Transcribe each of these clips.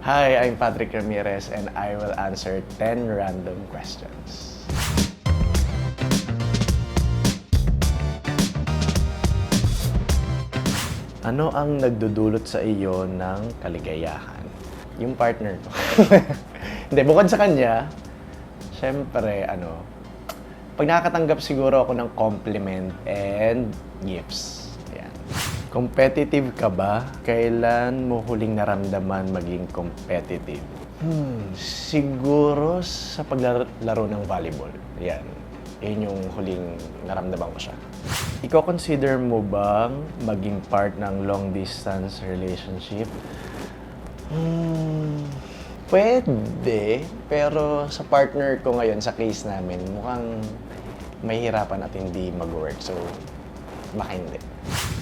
Hi, I'm Patrick Ramirez and I will answer 10 random questions. Ano ang nagdudulot sa iyo ng kaligayahan? Yung partner ko. Hindi, bukod sa kanya, syempre, pag nakakatanggap siguro ako ng compliment and gifts. Ayan. Competitive ka ba? Kailan mo huling naramdaman maging competitive? Siguro sa paglalaro ng volleyball. Yan. Yun yung huling naramdaman ko siya. Iko-consider mo bang maging part ng long-distance relationship? Pwede, pero sa partner ko ngayon, sa case namin, mukhang mahihirapan at hindi mag-work. So, baka hindi.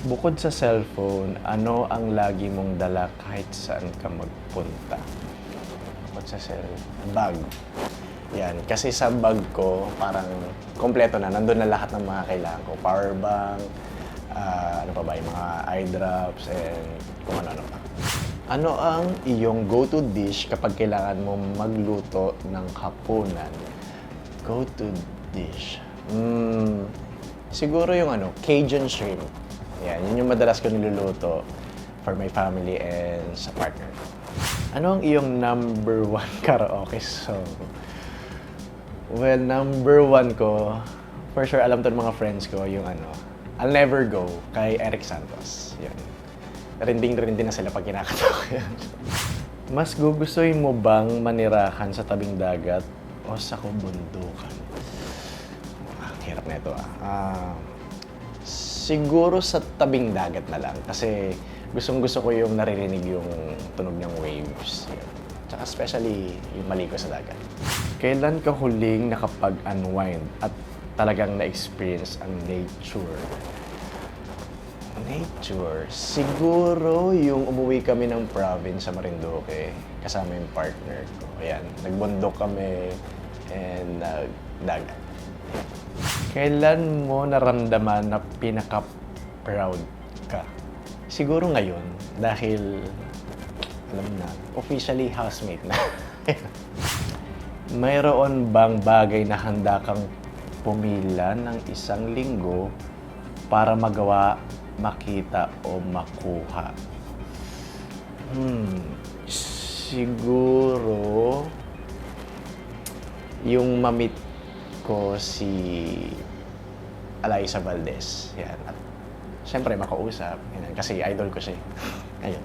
Bukod sa cellphone, ano ang lagi mong dala kahit saan ka magpunta? Bukod sa bag. Yan, kasi sa bag ko, parang kompleto na. Nandun na lahat ng mga kailangan ko. Power bank, ano pa ba, yung mga eye drops, and kung ano-ano pa. Ano ang iyong go-to dish kapag kailangan mo magluto ng hapunan? Go-to dish? Siguro yung Cajun shrimp. Yan, yun yung madalas ko niluluto for my family and sa partner. Ano ang iyong number 1 karaoke song? Well, number 1 ko, for sure alam to ng mga friends ko, yung I'll Never Go kay Eric Santos. Yan. Rinding-rinding na sila pag kinakanta ko yan. Mas gugustuhin mo bang manirahan sa tabing dagat o sa kabundukan? Hirap na ito Siguro sa tabing dagat na lang kasi gustong-gusto ko yung naririnig yung tunog ng waves. Yun. Tsaka especially yung maligo sa dagat. Kailan ka huling nakapag-unwind at talagang na-experience ang nature? Nature? Siguro yung umuwi kami ng province sa Marinduque kasama yung partner ko. Ayan, nagbundok kami and nagdagat. Kailan mo naramdaman na pinaka-proud ka? Siguro ngayon dahil alam na, officially housemate na. Mayroon bang bagay na handa kang pumila ng 1 linggo para magawa, makita o makuha? Siguro yung mamit ko si Alaysa Valdez. Yan. At syempre makausap. Yan. Kasi idol ko siya. Ayun.